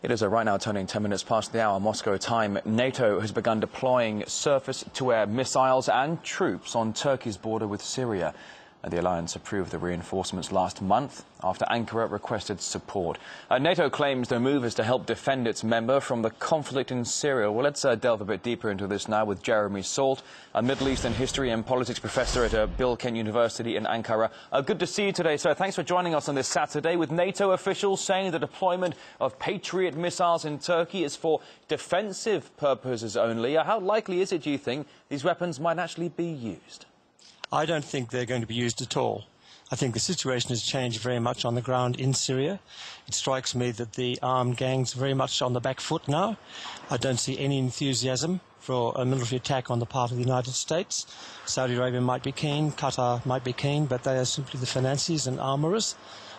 It is right now turning 10 minutes past the hour Moscow time. NATO has begun deploying surface-to-air missiles and troops on Turkey's border with Syria. The alliance approved the reinforcements last month after Ankara requested support. NATO claims the move is to help defend its member from the conflict in Syria. Well, let's delve a bit deeper into this now with Jeremy Salt, a Middle Eastern history and politics professor at Bilkent University in Ankara. Good to see you today, sir. Thanks for joining us on this Saturday, with NATO officials saying the deployment of Patriot missiles in Turkey is for defensive purposes only. How likely is it, do you think, these weapons might actually be used? I don't think they're going to be used at all. I think the situation has changed very much on the ground in Syria. It strikes me that the armed gangs are very much on the back foot now. I don't see any enthusiasm for a military attack on the part of the United States. Saudi Arabia might be keen, Qatar might be keen, but they are simply the financiers and armourers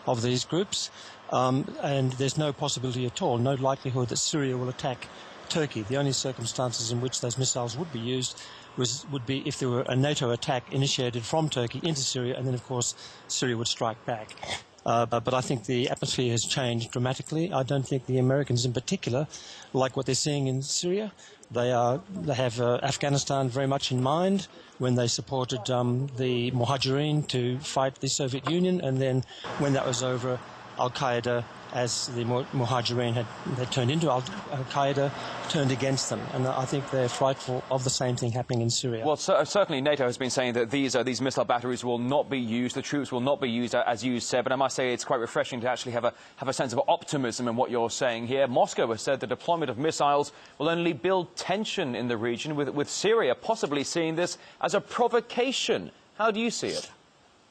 of these groups. And there's no possibility at all, no likelihood that Syria will attack Turkey. The only circumstances in which those missiles would be used would be if there were a NATO attack initiated from Turkey into Syria, and then, of course, Syria would strike back. But I think the atmosphere has changed dramatically. I don't think the Americans in particular like what they're seeing in Syria. They have Afghanistan very much in mind when they supported the Muhajirin to fight the Soviet Union, and then when that was over, Al-Qaeda, as the Muhajirin had turned into Al-Qaeda, turned against them. And I think they're frightful of the same thing happening in Syria. Well, certainly NATO has been saying that these missile batteries will not be used, the troops will not be used, as you said. But I must say it's quite refreshing to actually have a sense of optimism in what you're saying here. Moscow has said the deployment of missiles will only build tension in the region, with Syria possibly seeing this as a provocation. How do you see it?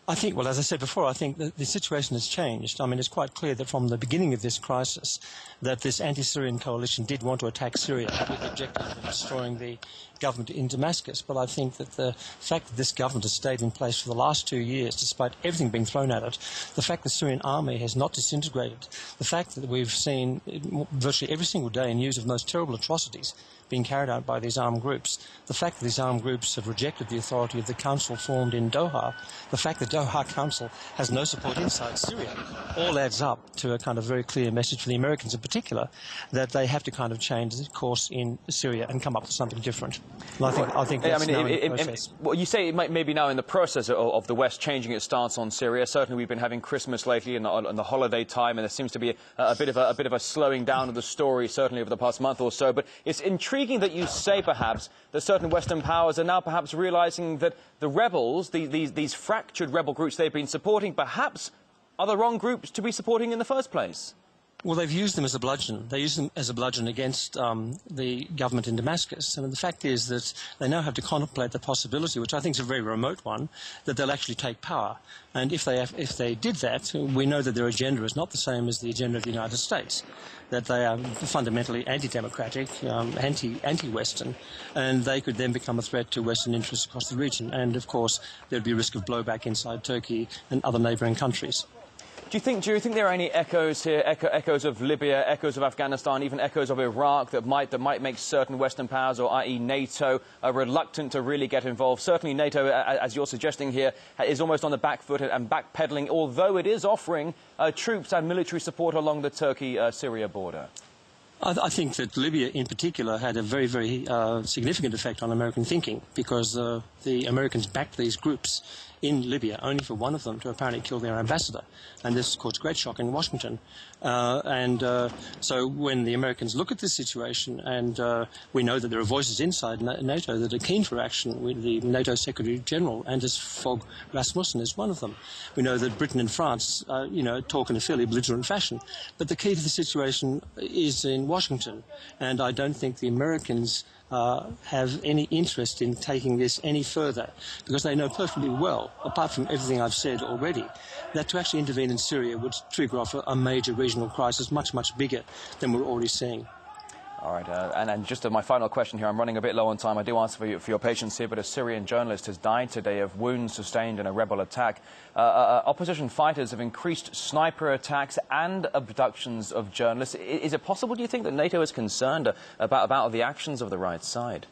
I think, well, as I said before, I think the situation has changed. I mean, it's quite clear that from the beginning of this crisis that this anti-Syrian coalition did want to attack Syria with the objective of destroying the government in Damascus. But I think that the fact that this government has stayed in place for the last 2 years, despite everything being thrown at it, the fact the Syrian army has not disintegrated, the fact that we've seen virtually every single day news of the most terrible atrocities being carried out by these armed groups, the fact that these armed groups have rejected the authority of the council formed in Doha, the fact that Doha Council has no support inside Syria, all adds up to a kind of very clear message for the Americans in particular that they have to kind of change the course in Syria and come up with something different. And I think that's now in the process. Well, you say it may be now in the process of the West changing its stance on Syria. Certainly we've been having Christmas lately and the holiday time, and there seems to be a bit of a slowing down of the story, certainly over the past month or so. But it's intriguing that you say, perhaps, that certain Western powers are now perhaps realising that the rebels, these fractured rebel groups they've been supporting, perhaps are the wrong groups to be supporting in the first place. Well, they've used them as a bludgeon. They use them as a bludgeon against the government in Damascus. And the fact is that they now have to contemplate the possibility, which I think is a very remote one, that they'll actually take power. And if they did that, we know that their agenda is not the same as the agenda of the United States, that they are fundamentally anti-democratic, anti-Western, and they could then become a threat to Western interests across the region. And, of course, there'd be a risk of blowback inside Turkey and other neighbouring countries. Do you think there are any echoes here, echoes of Libya, echoes of Afghanistan, even echoes of Iraq that might make certain Western powers, or i.e. NATO, reluctant to really get involved? Certainly NATO, as you're suggesting here, is almost on the back foot and backpedaling, although it is offering troops and military support along the Turkey-Syria border. I think that Libya in particular had a very, very significant effect on American thinking, because the Americans backed these groups in Libya, only for one of them to apparently kill their ambassador. And this caused great shock in Washington. So when the Americans look at this situation, and we know that there are voices inside NATO that are keen for action, the NATO Secretary General, Anders Fogh Rasmussen, is one of them. We know that Britain and France, talk in a fairly belligerent fashion. But the key to the situation is in Washington. And I don't think the Americans have any interest in taking this any further, because they know perfectly well, apart from everything I've said already, that to actually intervene in Syria would trigger off a major regional crisis much, much bigger than we're already seeing. All right, and just my final question here. I'm running a bit low on time. I do ask for your patience here, but a Syrian journalist has died today of wounds sustained in a rebel attack. Opposition fighters have increased sniper attacks and abductions of journalists. Is it possible, do you think, that NATO is concerned about the actions of the right side?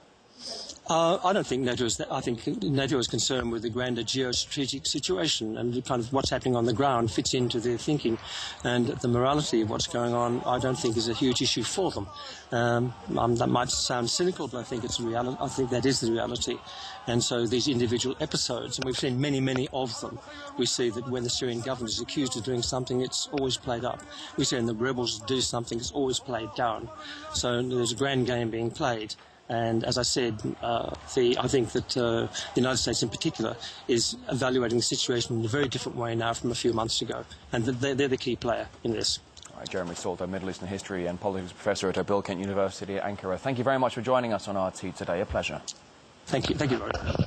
I don't think NATO is that. I think NATO is concerned with the grander geostrategic situation, and kind of what's happening on the ground fits into their thinking. And the morality of what's going on, I don't think is a huge issue for them. That might sound cynical, but I think it's reality. I think that is the reality. And so these individual episodes, and we've seen many, many of them, we see that when the Syrian government is accused of doing something, it's always played up. We see when the rebels do something, it's always played down. So there's a grand game being played. And as I said, I think that the United States in particular is evaluating the situation in a very different way now from a few months ago. And they're the key player in this. All right, Jeremy Salter, Middle Eastern History and Politics Professor at Bill Kent University at Ankara. Thank you very much for joining us on RT today. A pleasure. Thank you. Thank you very much.